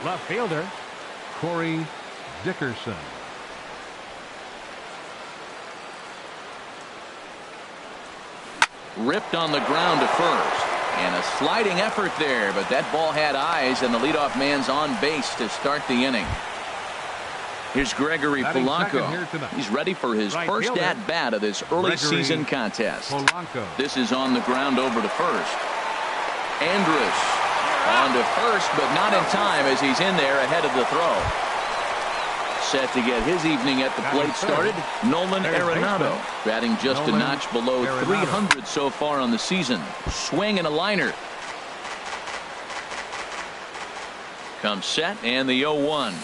Left fielder, Corey Dickerson. Ripped on the ground to first. And a sliding effort there, but that ball had eyes, and the leadoff man's on base to start the inning. Here's Gregory Polanco. He's ready for his first at-bat of this early season contest. This is on the ground over to first. Andrus on to first, but not in time as he's in there ahead of the throw. Set to get his evening at the plate started, Nolan Arenado, batting just a notch below 300 so far on the season. Swing and a liner. Comes set, and the 0-1.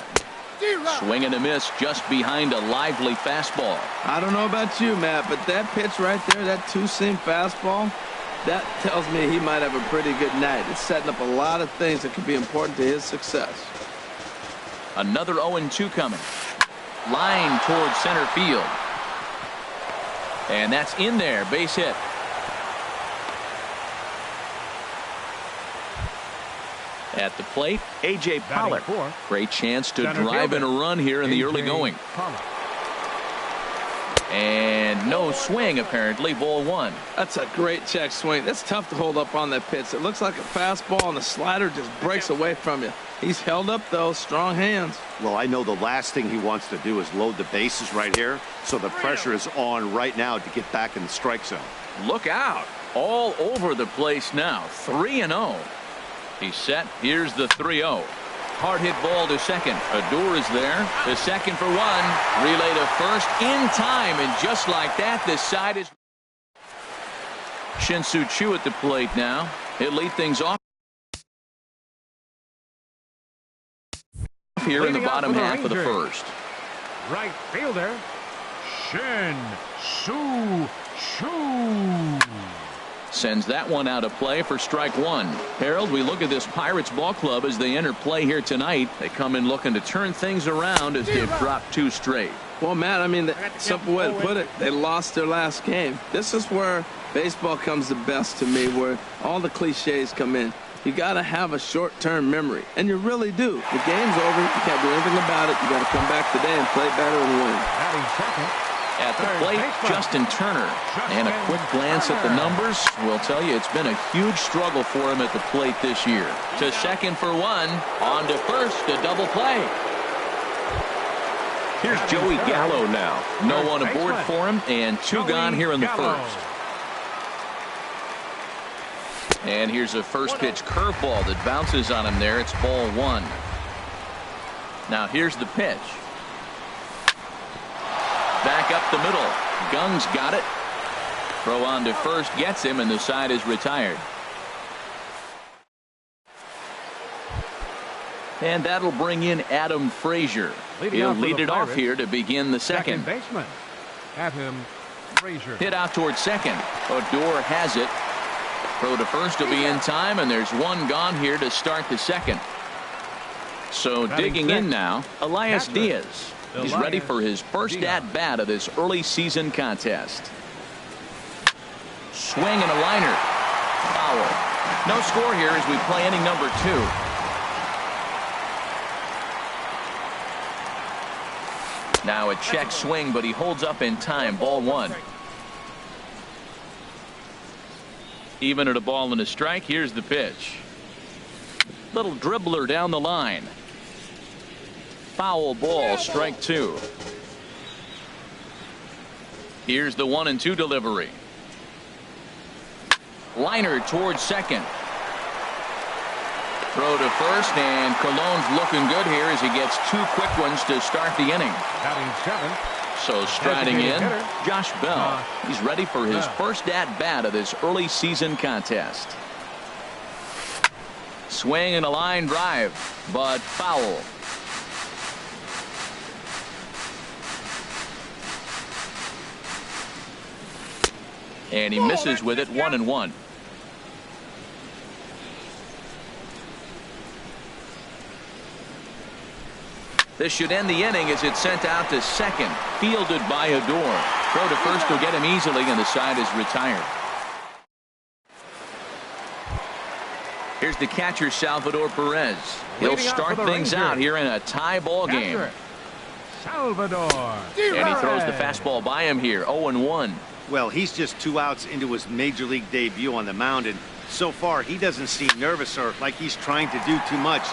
Swing and a miss just behind a lively fastball. I don't know about you, Matt, but that pitch right there, that two-seam fastball, that tells me he might have a pretty good night. It's setting up a lot of things that could be important to his success. Another 0-2 coming. Line towards center field. And that's in there. Base hit. At the plate, A.J. Pollock. Great chance to drive in a run here in the early going. And no swing, apparently. Ball one. That's a great check swing. That's tough to hold up on that pitch. It looks like a fastball, and the slider just breaks away from you. He's held up, though. Strong hands. Well, I know the last thing he wants to do is load the bases right here, so the pressure is on right now to get back in the strike zone. Look out. All over the place now. 3-0. He's set. Here's the 3-0. Hard hit ball to second. Odor is there. The second for one. Relay to first in time. And just like that, this side is. Shin-Soo Choo at the plate now. He'll lead things off here in the bottom half of the first. Right fielder, Shin-Soo Choo. Sends that one out of play for strike one. Harold, we look at this Pirates ball club as they enter play here tonight. They come in looking to turn things around as they've dropped two straight. Well, Matt, I mean, the simple way to put it, they lost their last game. This is where baseball comes the best to me, where all the cliches come in. You got to have a short-term memory, and you really do. The game's over. You can't do anything about it. You got to come back today and play better and win. At the plate, Justin Turner. And a quick glance at the numbers will tell you it's been a huge struggle for him at the plate this year. To second for one. On to first, a double play. Here's Joey Gallo now. No one aboard for him, and two gone here in the first. And here's a first pitch curveball that bounces on him there. It's ball one. Now here's the pitch. Back up the middle. Gung's got it. Throw on to first gets him, and the side is retired. And that'll bring in Adam Frazier. He'll lead it off here to begin the second. Baseman, Adam Frazier. Hit out towards second. Odor has it. Throw to first will be in time, and there's one gone here to start the second. So digging in now, Elias Diaz. He's ready for his first at-bat of this early season contest. Swing and a liner. Foul. No score here as we play inning number two. Now a check swing, but he holds up in time. Ball one. Even at a ball and a strike, here's the pitch. Little dribbler down the line. Foul ball, strike two. Here's the 1-2 delivery. Liner towards second. Throw to first, and Cologne's looking good here as he gets two quick ones to start the inning. So striding in, Josh Bell. He's ready for his first at-bat of this early season contest. Swing and a line drive, but foul. And he misses with it, 1-1. This should end the inning as it's sent out to second. Fielded by Odor. Throw to first will get him easily, and the side is retired. Here's the catcher, Salvador Perez. He'll start things out here in a tie ball game. Salvador. And he throws the fastball by him here, 0-1. Well, he's just 2 outs into his major league debut on the mound, and so far he doesn't seem nervous or like he's trying to do too much.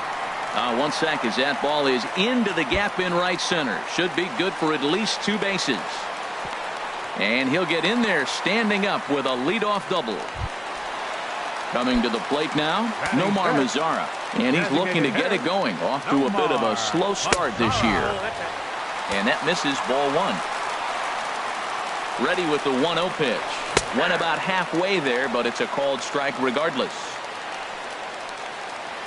1 sec as that ball is into the gap in right center. Should be good for at least 2 bases. And he'll get in there standing up with a leadoff double. Coming to the plate now, Nomar Mazara. And he's looking to get it going. Off to a bit of a slow start this year. And that misses, ball 1. Ready with the 1-0 pitch. Went about halfway there, but it's a called strike regardless.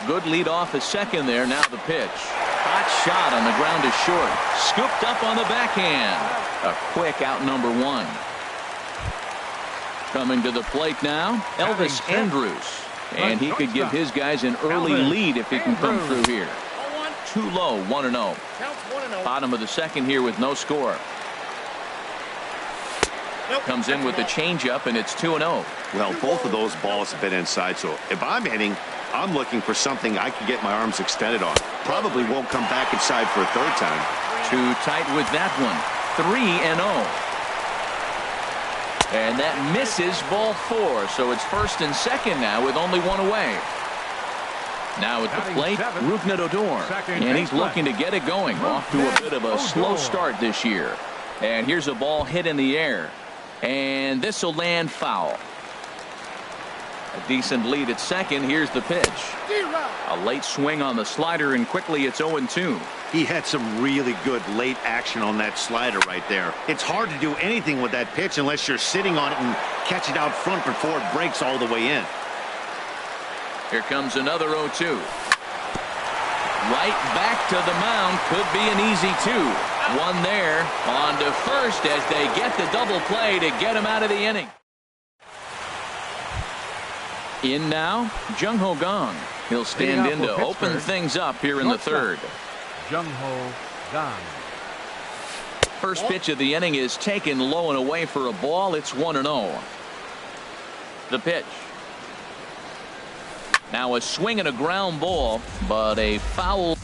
Good lead off a second there. Now the pitch. Hot shot on the ground is short. Scooped up on the backhand. A quick out, number 1. Coming to the plate now, Elvis Andrus. And he could give his guys an early lead if he can come through here. Too low, 1-0. Bottom of the second here with no score. Comes in with the changeup, and it's 2-0. Well, both of those balls have been inside, so if I'm hitting, I'm looking for something I can get my arms extended on. Probably won't come back inside for a third time. Too tight with that one. 3-0. And that misses, ball 4. So it's first and second now with only 1 away. Now at the plate, Rougned Odor. And he's looking to get it going. Off to a bit of a slow start this year. And here's a ball hit in the air. And this will land foul. A decent lead at second. Here's the pitch. A late swing on the slider, and quickly it's 0-2. He had some really good late action on that slider right there. It's hard to do anything with that pitch unless you're sitting on it and catch it out front before it breaks all the way in. Here comes another 0-2. Right back to the mound. Could be an easy 2. One there. On to first as they get the double play to get him out of the inning. In now, Jung-Ho Kang. He'll stand in to open things up here in the third. Jung-Ho Kang. First pitch of the inning is taken low and away for a ball. It's 1-0. The pitch. Now a swing and a ground ball, but a foul.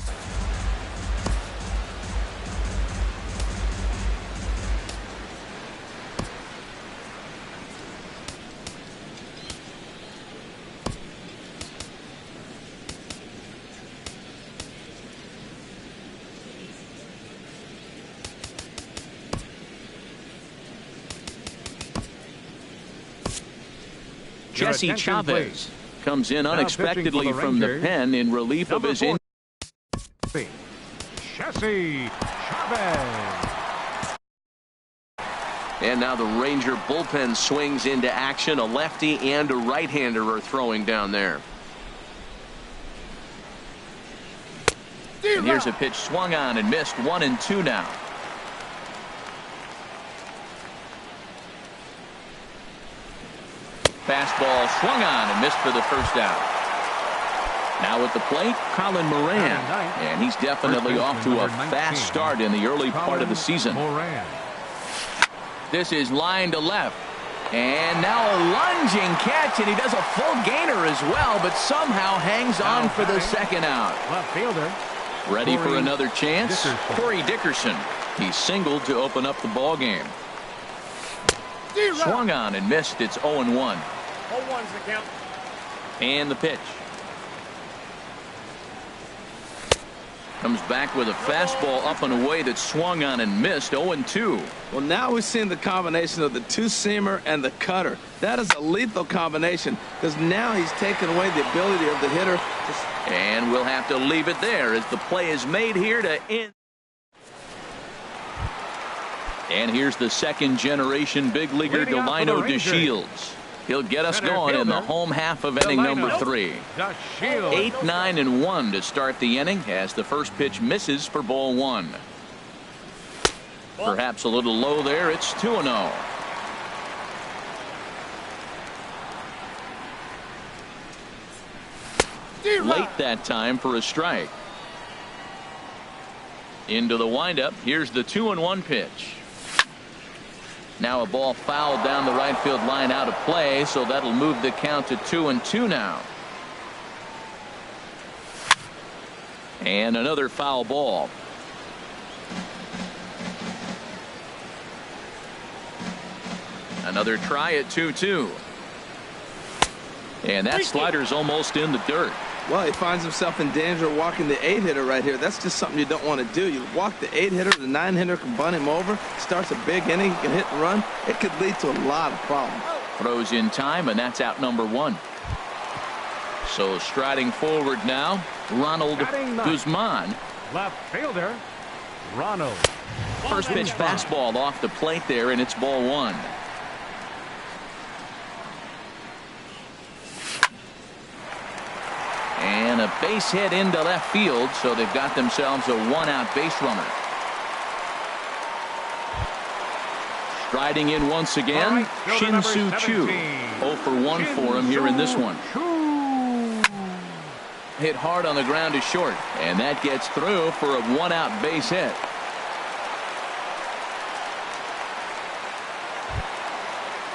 Jesse Chavez comes in unexpectedly from the pen in relief of his injury. Jesse Chavez. And now the Ranger bullpen swings into action. A lefty and a right-hander are throwing down there. And here's a pitch swung on and missed. 1-2 now. Fastball swung on and missed for the first out. Now at the plate, Colin Moran. And he's definitely off to a fast start in the early part of the season. This is line to left. And now a lunging catch, and he does a full gainer as well, but somehow hangs on for the second out. Left fielder. Ready for another chance? Corey Dickerson. He singled to open up the ball game. Swung on and missed. It's 0-1. 0-1's the count. And the pitch. Comes back with a fastball up and away that swung on and missed. 0-2. Well, now we're seeing the combination of the two-seamer and the cutter. That is a lethal combination because now he's taken away the ability of the hitter. And we'll have to leave it there as the play is made here to end. And here's the second-generation big leaguer, Delino DeShields. He'll get us going in the home half of inning number 3. 8-9-1 to start the inning as the first pitch misses for ball 1. Perhaps a little low there. It's 2-0. Late that time for a strike. Into the windup. Here's the 2-1 pitch. Now a ball fouled down the right field line out of play, so that'll move the count to 2-2 now. And another foul ball. Another try at 2-2. And that slider's almost in the dirt. Well, he finds himself in danger of walking the 8-hitter right here. That's just something you don't want to do. You walk the 8-hitter, the 9-hitter can bunt him over, starts a big inning, he can hit and run. It could lead to a lot of problems. Throws in time, and that's out number 1. So striding forward now, Ronald Guzman. Left fielder, Ronald. First pitch fastball off the plate there, and it's ball 1. And a base hit into left field, so they've got themselves a 1-out base runner. Striding in once again, Shin-Soo Choo. 0 for 1 for him here in this one. Hit hard on the ground to short, and that gets through for a 1-out base hit.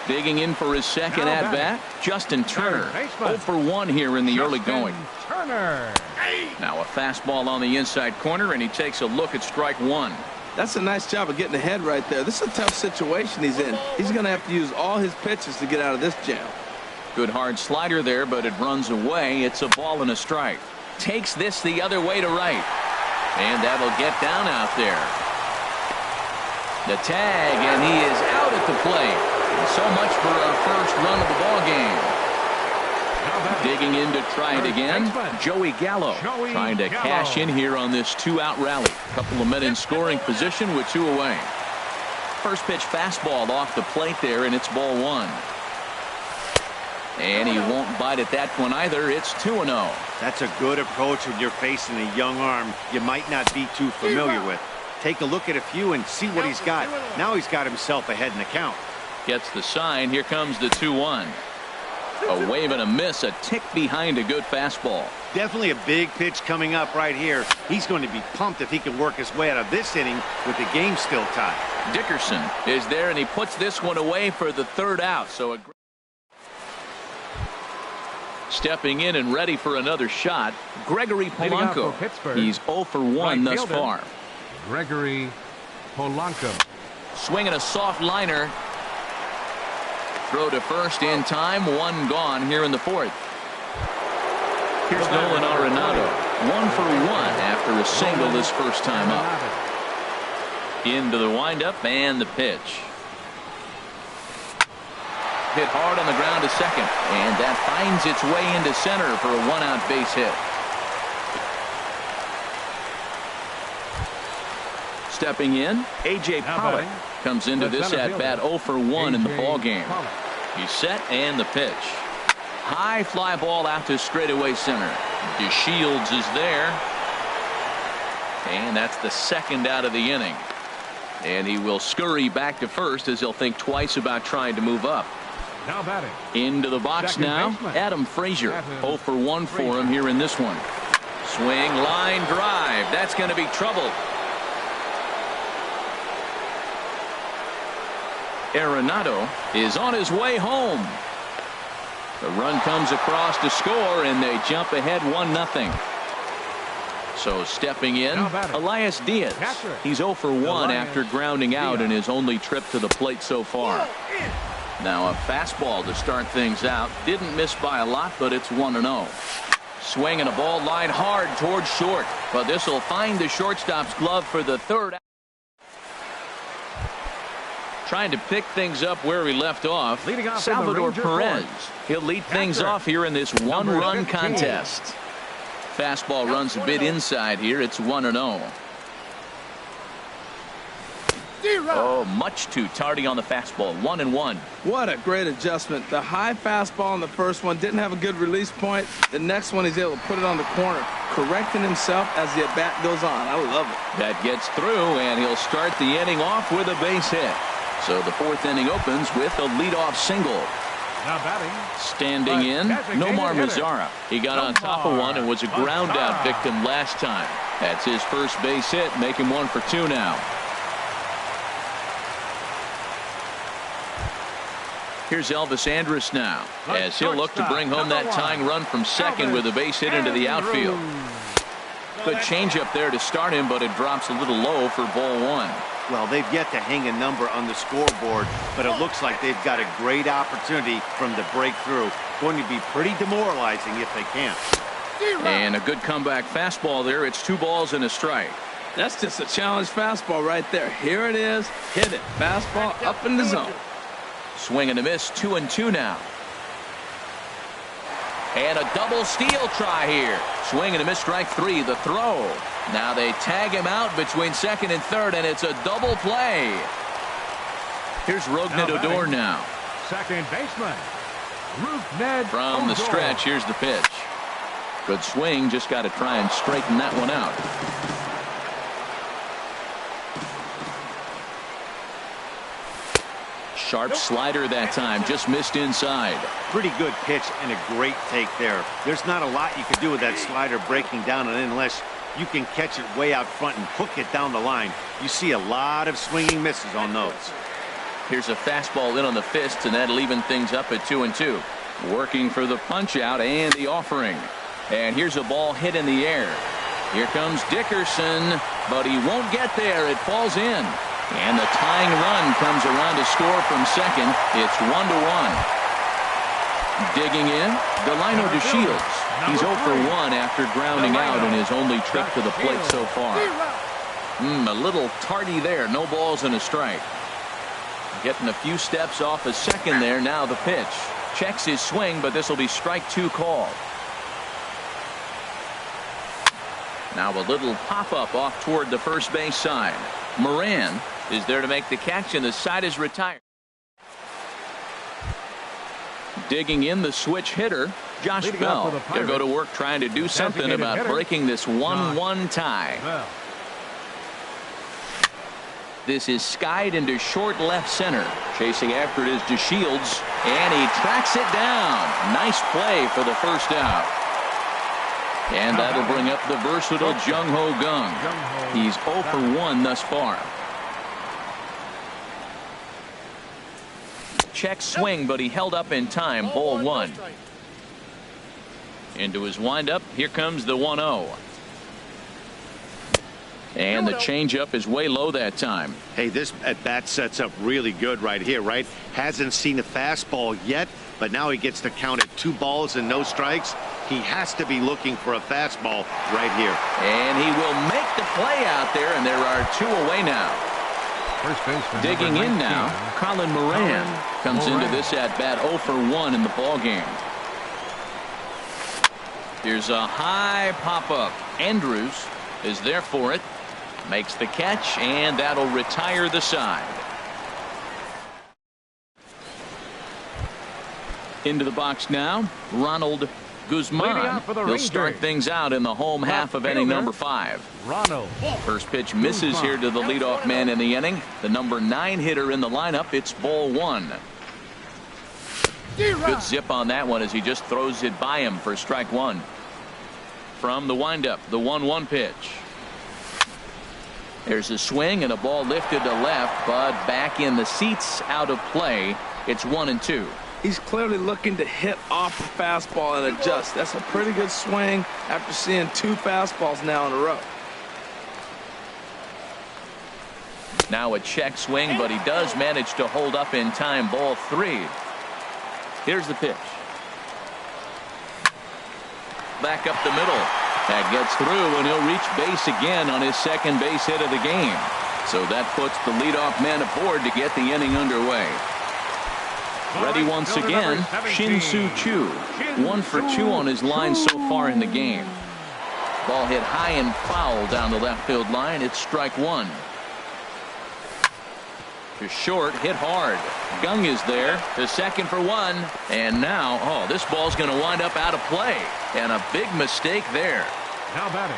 Digging in for his second at bat, Justin Turner. 0 for 1 here in the early going. Now a fastball on the inside corner, and he takes a look at strike 1. That's a nice job of getting ahead right there. This is a tough situation he's in. He's going to have to use all his pitches to get out of this jam. Good hard slider there, but it runs away. It's a ball and a strike. Takes this the other way to right. And that'll get down out there. The tag, and he is out at the plate. So much for our first run of the ball game. Digging in to try it again, Joey Gallo trying to cash in here on this 2-out rally. Couple of men in scoring position with 2 away. First pitch fastball off the plate there, and it's ball 1. And he won't bite at that one either. It's 2-0. That's a good approach when you're facing a young arm you might not be too familiar with. Take a look at a few and see what he's got. Now he's got himself ahead in the count. Gets the sign. Here comes the 2-1. A wave and a miss, a tick behind a good fastball. Definitely a big pitch coming up right here. He's going to be pumped if he can work his way out of this inning with the game still tied. Dickerson is there, and he puts this one away for the 3rd out. So stepping in and ready for another shot, Gregory Polanco. He's 0 for 1 thus far. Gregory Polanco. Swinging a soft liner. Throw to first in time. 1 gone here in the 4th. Here's Nolan Arenado. 1 for 1 after a single this first time up. Into the windup and the pitch. Hit hard on the ground to second, and that finds its way into center for a 1-out base hit. Stepping in, A.J. Pollock comes into this at-bat 0 for 1 in the ballgame. He's set, and the pitch. High fly ball out to straightaway center. DeShields is there. And that's the 2nd out of the inning. And he will scurry back to first as he'll think twice about trying to move up. Now batting. Into the box now, Adam Frazier. 0 for 1 for him here in this one. Swing, line drive. That's going to be trouble. Arenado is on his way home. The run comes across to score, and they jump ahead 1-0. So stepping in, Elias Diaz. He's 0 for 1 after grounding out in his only trip to the plate so far. Now a fastball to start things out. Didn't miss by a lot, but it's 1-0. Swing and a ball line hard towards short, but this will find the shortstop's glove for the 3rd. Trying to pick things up where we left off, Salvador Perez. He'll lead things off here in this 1-run contest. Fastball runs a bit inside here. It's 1-0. Oh, much too tardy on the fastball. 1-1. What a great adjustment. The high fastball in the first one didn't have a good release point. The next one he's able to put it on the corner, correcting himself as the at-bat goes on. I love it. That gets through, and he'll start the inning off with a base hit. So the 4th inning opens with a leadoff single. Now batting. Standing in, Nomar Mazara. He got on top of one and was a ground out victim last time. That's his first base hit, making 1 for 2 now. Here's Elvis Andrus now, as he'll look to bring home that tying run from second with a base hit into the outfield. Good changeup there to start him, but it drops a little low for ball one. Well, they've yet to hang a number on the scoreboard, but it looks like they've got a great opportunity from the breakthrough. Going to be pretty demoralizing if they can't. And a good comeback fastball there. It's 2 balls and a strike. That's just a challenge fastball right there. Here it is. Hit it. Fastball up in the zone. Swing and a miss. 2-2 now. And a double steal try here. Swing and a miss, strike 3. The throw. Now they tag him out between second and third, and it's a double play. Here's Rougned Odor now. Second baseman, Rougned From the Odor. stretch, here's the pitch. Good swing, just got to try and straighten that one out. Sharp slider that time, just missed inside. Pretty good pitch and a great take there. There's not a lot you can do with that slider breaking down and in unless you can catch it way out front and hook it down the line. You see a lot of swinging misses on those. Here's a fastball in on the fist, and that'll even things up at 2-2. Working for the punch out and the offering. And here's a ball hit in the air. Here comes Dickerson, but he won't get there. It falls in. And the tying run comes around to score from second. It's 1-1. Digging in, Delino DeShields. He's 0 for 1 after grounding out in his only trip to the plate so far. A little tardy there. No balls and a strike. Getting a few steps off a second there. Now the pitch. Checks his swing, but this will be strike 2 called. Now a little pop-up off toward the first base side. Moran is there to make the catch, and the side is retired. Digging in, the switch hitter, Josh Leading Bell. off for the He'll go to work trying to do something Designated about hitter, breaking this 1-1 tie. Bell. This is skied into short left center. Chasing after it is DeShields, and he tracks it down. Nice play for the first out. And that'll bring up the versatile Jung-Ho Kang. He's 0 for 1 thus far. Check swing, but he held up in time. Ball 1. Into his windup. Here comes the 1-0. And the changeup is way low that time. Hey, this at bat sets up really good right here, right? Hasn't seen a fastball yet, but now he gets to count at 2 balls and no strikes. He has to be looking for a fastball right here. And he will make the play out there, and there are 2 away now. First baseman, Digging number in 19, now, Colin Moran comes into this at bat 0 for 1 in the ball game. Here's a high pop-up. Andrews is there for it. Makes the catch, and that'll retire the side. Into the box now, Ronald Guzman. He'll start things out in the home half of inning number 5. Ronald. First pitch misses here to the leadoff man in the inning. The number 9 hitter in the lineup. It's ball 1. Good zip on that one as he just throws it by him for strike 1. From the windup, the 1-1 pitch. There's a swing and a ball lifted to left, but back in the seats, out of play. It's 1-2. He's clearly looking to hit off the fastball and adjust. That's a pretty good swing after seeing 2 fastballs now in a row. Now a check swing, but he does manage to hold up in time. Ball 3. Here's the pitch. Back up the middle. That gets through, and he'll reach base again on his second base hit of the game. So that puts the leadoff man aboard to get the inning underway. Ready once again, Shin-Soo Choo. 1 for 2 on his line so far in the game. Ball hit high and foul down the left field line. It's strike 1. To short, hit hard. Kang is there to second for 1. And now, this ball's going to wind up out of play. And a big mistake there. Now batting.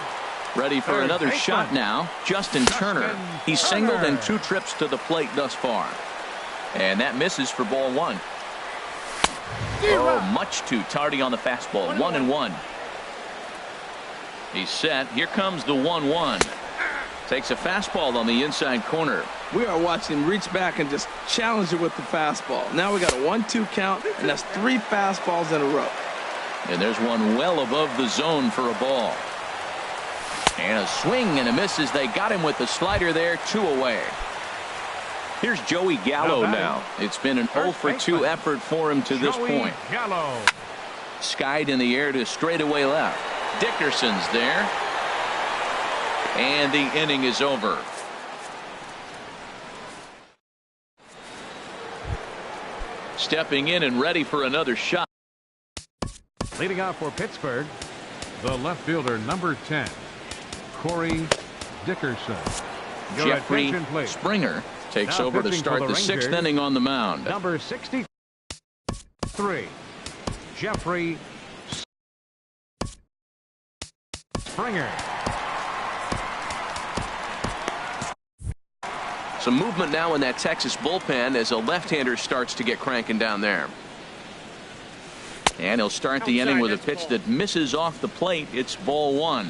Ready for another shot now. Justin Turner. He's singled in 2 trips to the plate thus far. And that misses for ball 1. Much too tardy on the fastball. 1-1. He's set. Here comes the 1-1. Takes a fastball on the inside corner. We are watching him reach back and just challenge it with the fastball. Now we got a 1-2 count, and that's 3 fastballs in a row. And there's one well above the zone for a ball. And a swing and a miss as they got him with the slider there. 2 away. Here's Joey Gallo now. It's been an 0 for 2 effort for him to this point. Gallo. Skied in the air to straightaway left. Dickerson's there. And the inning is over. Stepping in and ready for another shot. Leading off for Pittsburgh, the left fielder, number 10, Corey Dickerson. Your Jeffrey attention, please. Springer takes Now over to pitching for start the the 6th Rangers, inning on the mound. Number 63, Jeffrey Springer. Some movement now in that Texas bullpen as a left-hander starts to get cranking down there. And he'll start the inning with a pitch that misses off the plate. It's ball 1.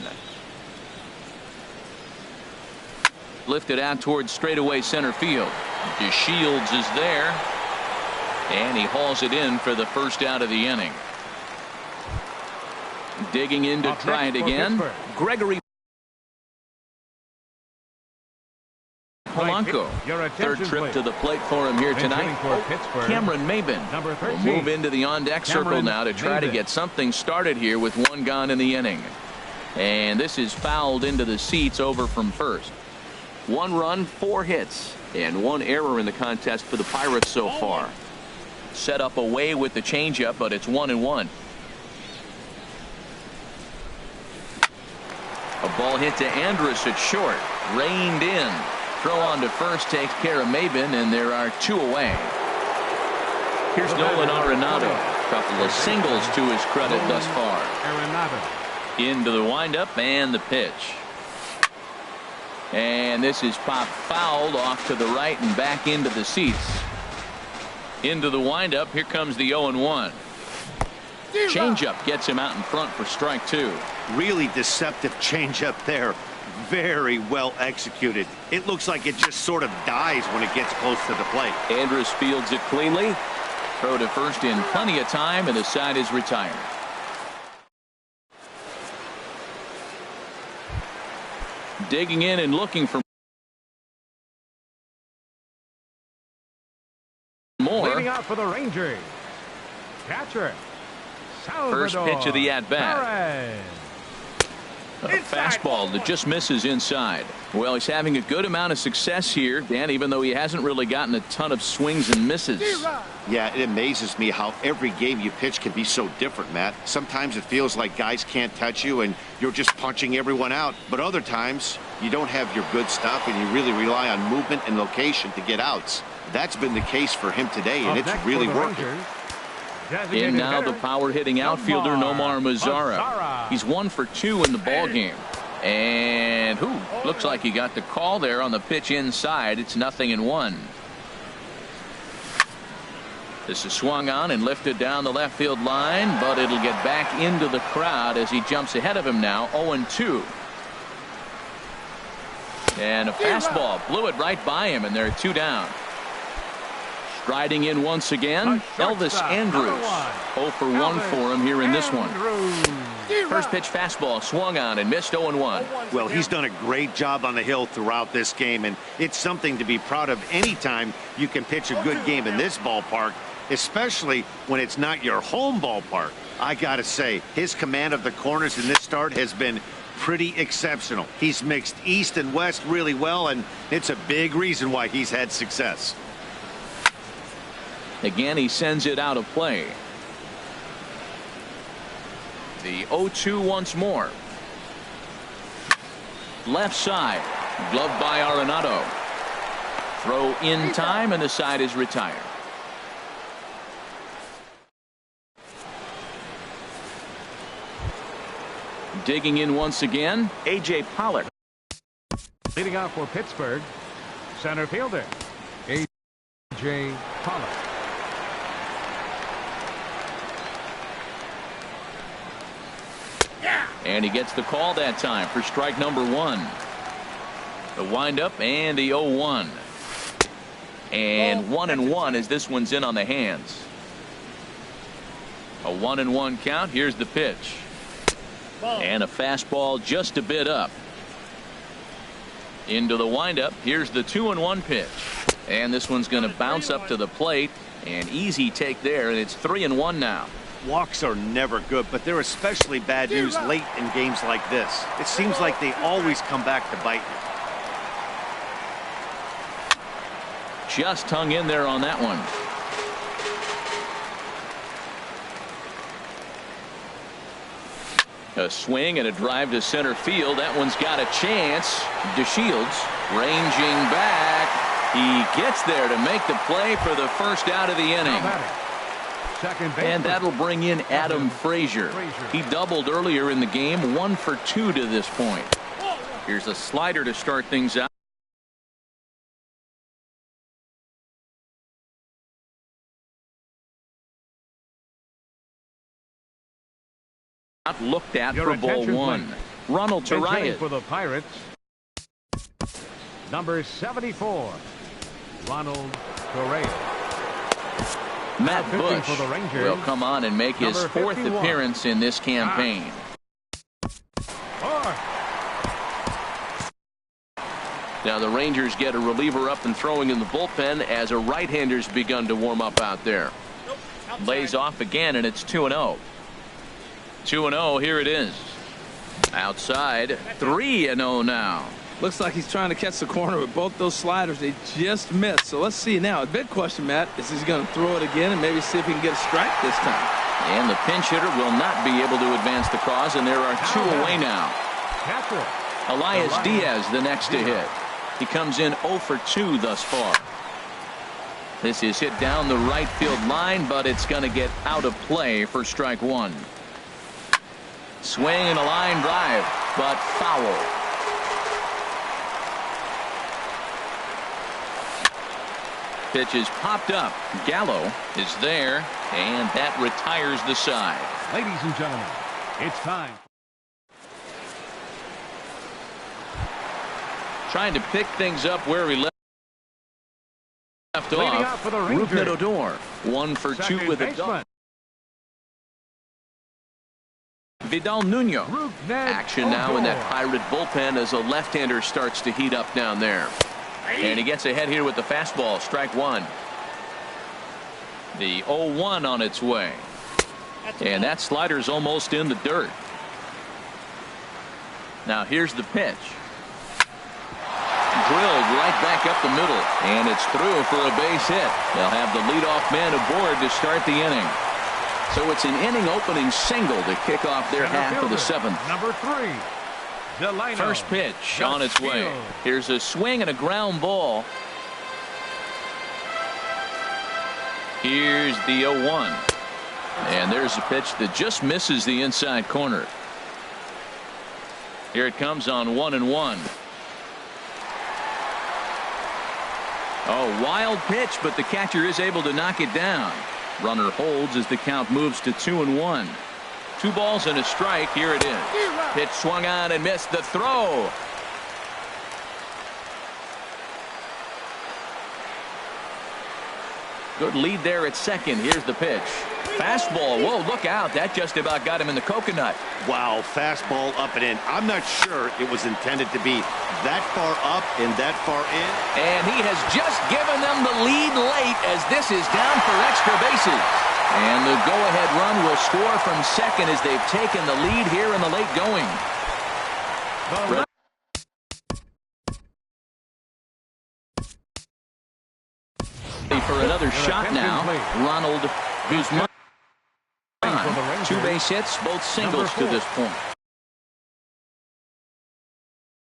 Lifted out towards straightaway center field. DeShields is there. And he hauls it in for the first out of the inning. Digging in to try it again. Gregory Polanco. Third trip to the plate for him here tonight. Cameron Maben will move into the on-deck circle now to try to get something started here with 1 gone in the inning. And this is fouled into the seats over from first. 1 run, 4 hits, and 1 error in the contest for the Pirates so far. Set up away with the changeup, but it's 1-1. A ball hit to Andrus at short. Reined in. Throw on to first takes care of Maben, and there are 2 away. Here's Nolan Arenado. Couple of singles to his credit thus far. Into the windup and the pitch. And this is popped fouled off to the right and back into the seats. Into the windup. Here comes the 0-1. Changeup gets him out in front for strike 2. Really deceptive changeup there. Very well executed. It looks like it just sort of dies when it gets close to the plate. Andrus fields it cleanly. Throw to first in plenty of time, and the side is retired. Digging in and looking for more. Leading out for the Rangers, catcher Salvador First pitch of the at-bat. Perez. A fastball that just misses inside. Well, he's having a good amount of success here, Dan, even though he hasn't really gotten a ton of swings and misses. Yeah, it amazes me how every game you pitch can be so different, Matt. Sometimes it feels like guys can't touch you and you're just punching everyone out. But other times you don't have your good stuff and you really rely on movement and location to get outs. That's been the case for him today, and it's really working. In now the power-hitting outfielder Nomar Mazara. He's 1 for 2 in the ball game. And looks like he got the call there on the pitch inside. It's 0-1. This is swung on and lifted down the left field line, but it'll get back into the crowd as he jumps ahead of him now. 0-2. And a fastball blew it right by him, and there are 2 down. Striding in once again, Elvis Andrus. 0 for 1 for him here in this one. First pitch fastball swung on and missed. 0-1. Well, he's done a great job on the hill throughout this game, and it's something to be proud of anytime you can pitch a good game in this ballpark, especially when it's not your home ballpark. I gotta say, his command of the corners in this start has been pretty exceptional. He's mixed east and west really well, and it's a big reason why he's had success. Again, he sends it out of play. The 0-2 once more. Left side. Gloved by Arenado. Throw in time, and the side is retired. Digging in once again, A.J. Pollock. Leading off for Pittsburgh, center fielder A.J. Pollock. And he gets the call that time for strike number 1. The windup and the 0-1. And 1-1 as this one's in on the hands. A 1-1 count. Here's the pitch. And a fastball just a bit up. Into the windup. Here's the 2-1 pitch. And this one's going to bounce up to the plate. An easy take there, and it's 3-1 now. Walks are never good, but they're especially bad news late in games like this. It seems like they always come back to bite you. Just hung in there on that one. A swing and a drive to center field. That one's got a chance. DeShields ranging back. He gets there to make the play for the first out of the inning. And that'll bring in Adam Frazier. He doubled earlier in the game, 1 for 2 to this point. Here's a slider to start things out. Not looked at for ball 1. Ronald Torreyes for the Pirates. Number 74, Ronald Torreyes. Matt Bush for the Rangers will come on and make his 4th 51. appearance in this campaign. Now the Rangers get a reliever up and throwing in the bullpen as a right-hander's begun to warm up out there. Lays off again, and it's 2-0. 2-0, here it is. Outside, 3-0 now. Looks like he's trying to catch the corner with both those sliders. They just missed. So let's see now. The big question, Matt, is he's going to throw it again and maybe see if he can get a strike this time. And the pinch hitter will not be able to advance the cause, and there are 2 away now. Elias Diaz the next to hit. He comes in 0 for 2 thus far. This is hit down the right field line, but it's going to get out of play for strike 1. Swing and a line drive, but foul. Pitch is popped up. Gallo is there, and that retires the side. Ladies and gentlemen, it's time. Trying to pick things up where we left Leading off. out for the Rangers, Rougned Odor, 1 for 2 second with a baseman. double. Vidal Nuno. Rougned Action now in that Odor. Pirate bullpen as a left-hander starts to heat up down there. And he gets ahead here with the fastball. Strike 1. The 0-1 on its way. And that slider's almost in the dirt. Now here's the pitch. Drilled right back up the middle. And it's through for a base hit. They'll have the leadoff man aboard to start the inning. So it's an inning opening single to kick off their half of the 7th. Number 3. Delino. First pitch on its way. Here's a swing and a ground ball. Here's the 0-1. And there's a pitch that just misses the inside corner. Here it comes on 1-1. Oh, wild pitch, but the catcher is able to knock it down. Runner holds as the count moves to 2-1. 2 balls and a strike. Here it is. Pitch swung on and missed. The throw. Good lead there at second. Here's the pitch. Fastball. Whoa, look out. That just about got him in the coconut. Wow, fastball up and in. I'm not sure it was intended to be that far up and that far in. And he has just given them the lead late as this is down for extra bases. And the go-ahead run will score from second as they've taken the lead here in the late going. For another shot now, Ronald Guzman. 2 base hits, both singles to this point.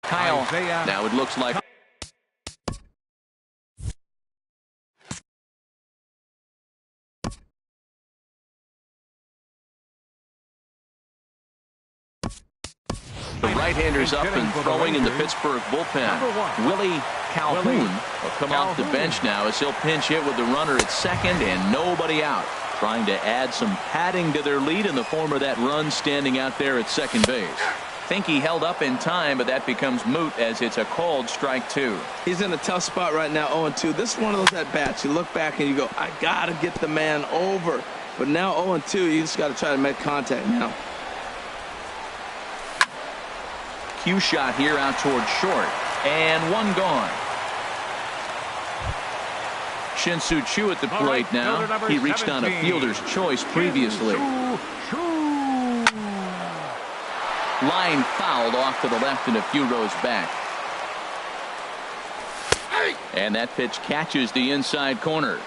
Kyle, now it looks like the right-hander's up and throwing in the Pittsburgh bullpen. Willie Calhoun will come off the bench now as he'll pinch hit with the runner at second and nobody out. Trying to add some padding to their lead in the form of that run standing out there at second base. Think he held up in time, but that becomes moot as it's a called strike 2. He's in a tough spot right now, 0-2. This is one of those at-bats. You look back and you go, I got to get the man over. But now 0-2, you just got to try to make contact now. Cue shot here out towards short. And one gone. Shin-Soo Choo at the plate now. He reached on a fielder's choice previously. Line fouled off to the left and a few rows back. And that pitch catches the inside corner.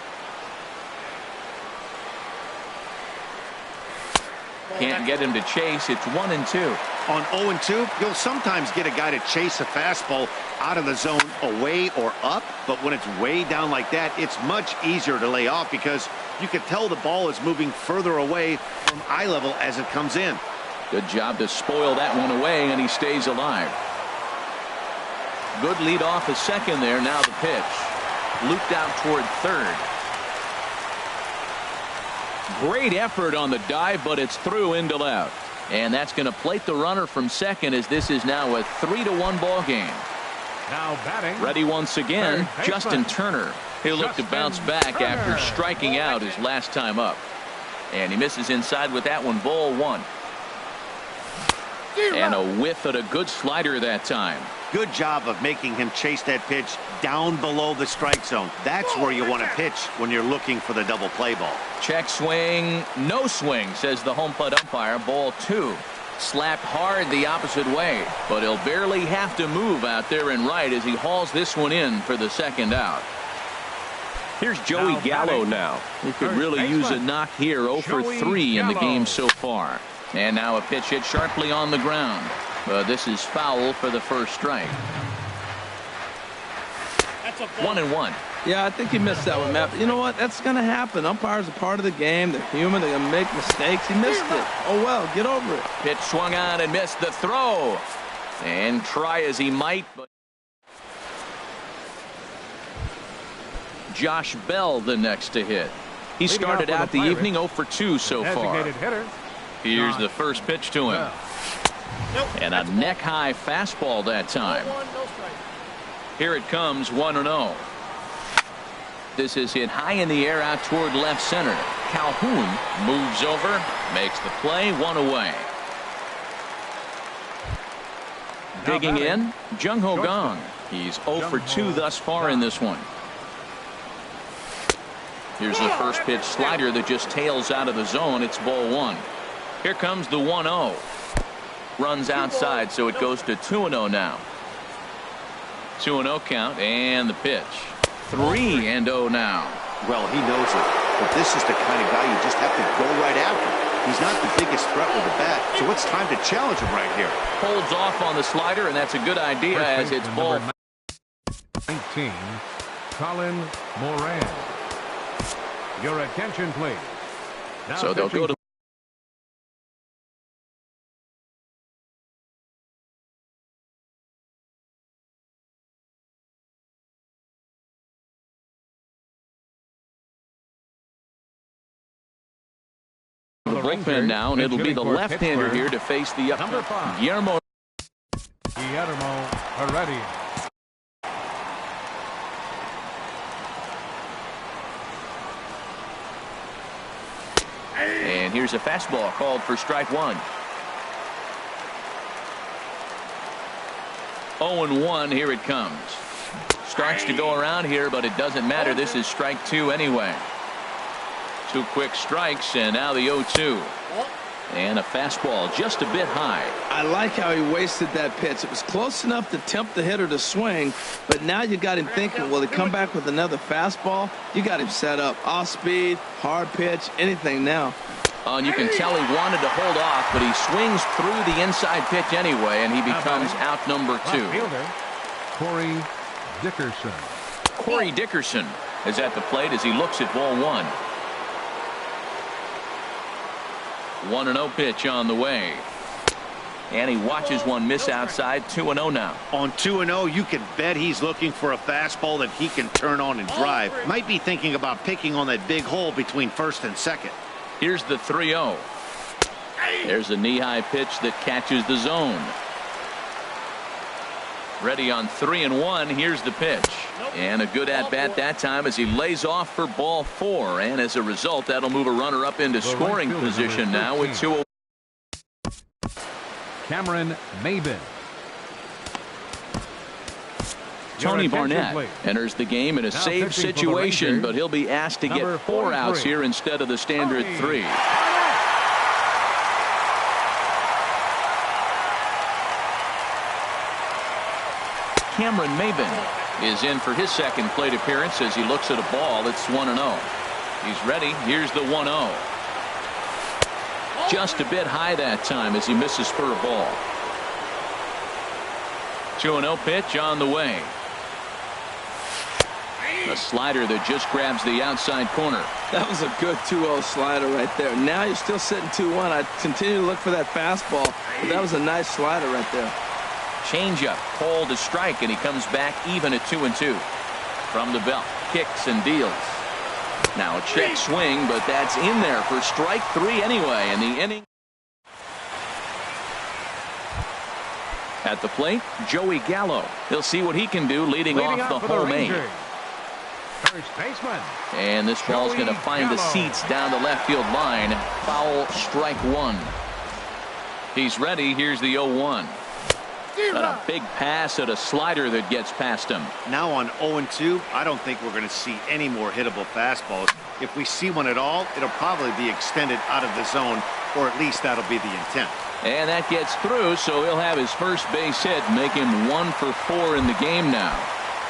Can't get him to chase. It's 1-2. On 0-2, you'll sometimes get a guy to chase a fastball out of the zone away or up, but when it's way down like that, it's much easier to lay off because you can tell the ball is moving further away from eye level as it comes in. Good job to spoil that one away, and he stays alive. Good lead off a second there. Now the pitch. Looped out toward third. Great effort on the dive, but it's through into left. And that's going to plate the runner from second as this is now a 3-1 ball game. Now batting. Ready once again, Justin Turner. He'll look to bounce back after striking out his last time up. And he misses inside with that one, ball one. And a whiff at a good slider that time. Good job of making him chase that pitch down below the strike zone. That's where you want to pitch when you're looking for the double play ball. Check swing, no swing, says the home plate umpire. Ball two. Slapped hard the opposite way, but he'll barely have to move out there and right as he hauls this one in for the second out. Here's Joey Gallo now. He could really use a knock here. 0 for 3 in the game so far. And now a pitch hit sharply on the ground. But this is foul for the first strike. 1-1. Yeah, I think he missed that one, Matt. But you know what? That's going to happen. Umpires are part of the game. They're human. They're going to make mistakes. He missed it. Oh, well, get over it. Pitch swung on and missed the throw. And try as he might. But Josh Bell the next to hit. He started out the evening 0 for 2 so far. Here's the first pitch to him. And a neck-high fastball that time. Here it comes, 1-0. This is hit high in the air out toward left center. Calhoun moves over, makes the play, one away. Digging in, Jung Ho Gong. He's 0 for 2 thus far in this one. Here's the first pitch slider that just tails out of the zone. It's ball one. Here comes the 1-0. Runs outside, so it goes to 2-0 now. 2-0 count, and the pitch. 3-0 now. Well, he knows it, but this is the kind of guy you just have to go right after. He's not the biggest threat with the bat, so it's time to challenge him right here. Holds off on the slider, and that's a good idea as it's ball 19, Colin Moran. Your attention, please. Now so they'll go to the bullpen now, and it'll be the left-hander here to face the number 5, Guillermo Heredia. And here's a fastball called for strike one. 0-1, here it comes. Starts to go around here, but it doesn't matter. This is strike two anyway. 2 quick strikes, and now the 0-2. And a fastball just a bit high. I like how he wasted that pitch. It was close enough to tempt the hitter to swing, but now you got him thinking, will he come back with another fastball? You got him set up. Off speed, hard pitch, anything now. And you can tell he wanted to hold off, but he swings through the inside pitch anyway, and he becomes out number 2. Corey Dickerson. Corey Dickerson is at the plate as he looks at ball one. 1-0 pitch on the way. And he watches one miss outside. 2-0 now. On 2-0, you can bet he's looking for a fastball that he can turn on and drive. Might be thinking about picking on that big hole between first and second. Here's the 3-0. There's a knee-high pitch that catches the zone. Ready on 3-1. Here's the pitch. And a good at-bat that time as he lays off for ball 4. And as a result, that'll move a runner up into scoring position now with 2-0. Cameron Maybin. Tony Barnett please. enters the game in a save situation, but he'll be asked to get 4 outs here instead of the standard 3. Cameron Maben is in for his second plate appearance as he looks at a ball. It's 1-0. He's ready. Here's the 1-0. Just a bit high that time as he misses for a ball. 2-0 pitch on the way. A slider that just grabs the outside corner. That was a good 2-0 slider right there. Now you're still sitting 2-1. I'd continue to look for that fastball, but that was a nice slider right there. Changeup called a strike, and he comes back even at 2-2. From the belt, kicks and deals. Now a check swing, but that's in there for strike 3 anyway, and the inning. At the plate, Joey Gallo. He'll see what he can do leading off the home eight. First baseman. And this ball's going to find the seats down the left field line. Foul, strike 1. He's ready. Here's the 0-1. Got a big pass at a slider that gets past him. Now on 0-2, I don't think we're going to see any more hittable fastballs. If we see one at all, it'll probably be extended out of the zone, or at least that'll be the intent. And that gets through, so he'll have his first base hit, make him 1 for 4 in the game now.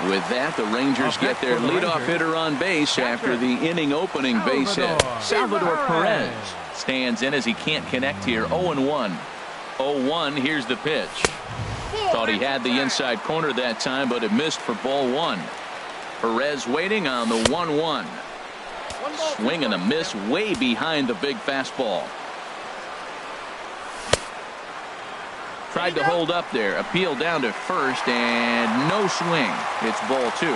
With that, the Rangers get their leadoff hitter on base after the inning-opening base hit. Salvador Perez stands in as he can't connect here. 0-1. 0-1, here's the pitch. Thought he had the inside corner that time, but it missed for ball 1. Perez waiting on the 1-1. Swing and a miss way behind the big fastball. Tried to hold up there. Appeal down to first, and no swing. It's ball 2.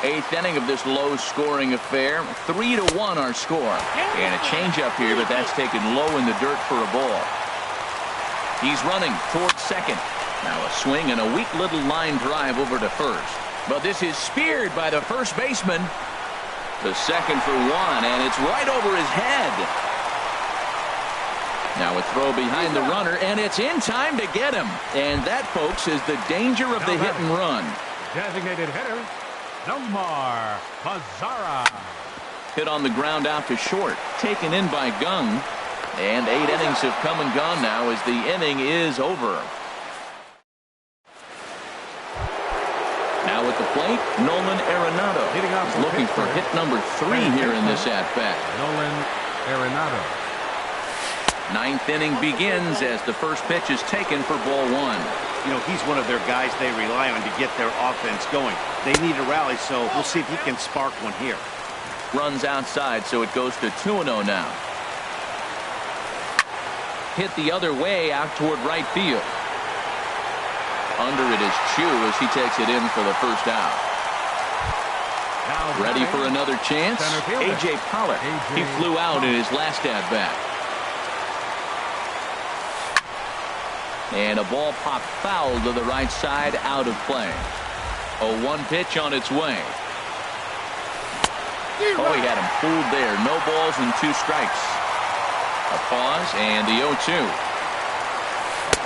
8th inning of this low-scoring affair. 3-1 our score. And a changeup here, but that's taken low in the dirt for a ball. He's running towards second. Now a swing and a weak little line drive over to first. But this is speared by the first baseman. The second for 1, and it's right over his head. Now a throw behind the runner, and it's in time to get him. And that, folks, is the danger of the hit and run. Designated hitter, Nomar Mazara. Hit on the ground out to short. Taken in by Gung. And 8 innings have come and gone now as the inning is over. Now at the plate, Nolan Arenado. He's looking for hit number 3 here in this at-bat. Nolan Arenado. 9th inning begins as the first pitch is taken for ball 1. You know, he's one of their guys they rely on to get their offense going. They need a rally, so we'll see if he can spark one here. Runs outside, so it goes to 2-0 now. Hit the other way out toward right field. Under it is Chu as he takes it in for the first out. Ready for another chance? A.J. Pollock. He flew out in his last at-bat. And a ball popped foul to the right side, out of play. 0-1 pitch on its way. Oh, he had him fooled there. No balls and 2 strikes. A pause and the 0-2.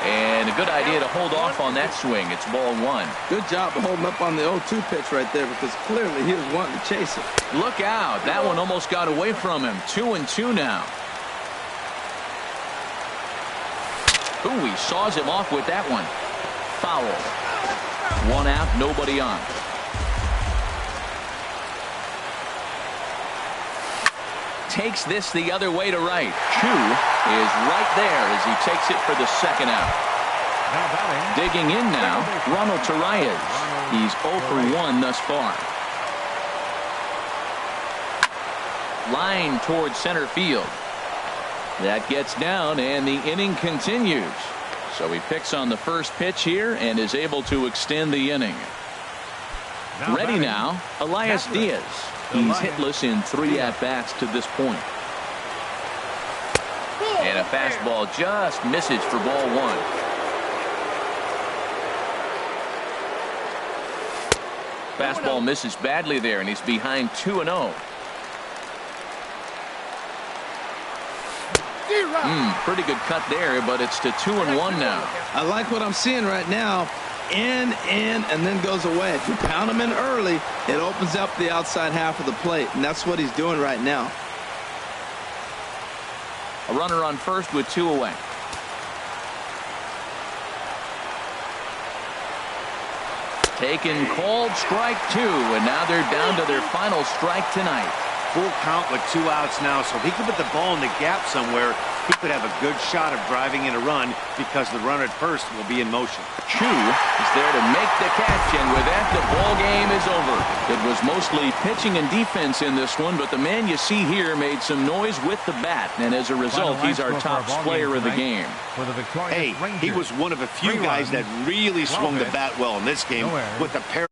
And a good idea to hold off on that swing. It's ball 1. Good job of holding up on the 0-2 pitch right there, because clearly he was wanting to chase it. Look out. That one almost got away from him. 2-2 now. Ooh, he saws him off with that one. Foul. 1 out, nobody on. Takes this the other way to right. Chu is right there as he takes it for the second out. Digging in now, Ronald Torreyes. He's 0 for 1 thus far. Line towards center field. That gets down, and the inning continues. So he picks on the first pitch here and is able to extend the inning. Ready now, Elias Diaz. He's hitless in 3 at-bats to this point. And a fastball just misses for ball 1. Fastball misses badly there, and he's behind 2-0. Pretty good cut there, but it's to 2-1 now. I like what I'm seeing right now. in, and then goes away. If you pound him in early, it opens up the outside half of the plate, and that's what he's doing right now. A runner on first with 2 away. Taken, called, strike 2, and now they're down to their final strike tonight. Full count with 2 outs now, so if he could put the ball in the gap somewhere, he could have a good shot of driving in a run because the runner at first will be in motion. Chu is there to make the catch, and with that, the ball game is over. It was mostly pitching and defense in this one, but the man you see here made some noise with the bat, and as a result, he's our top player of the game. Hey, he was one of a few guys that really swung the bat well in this game with a pair.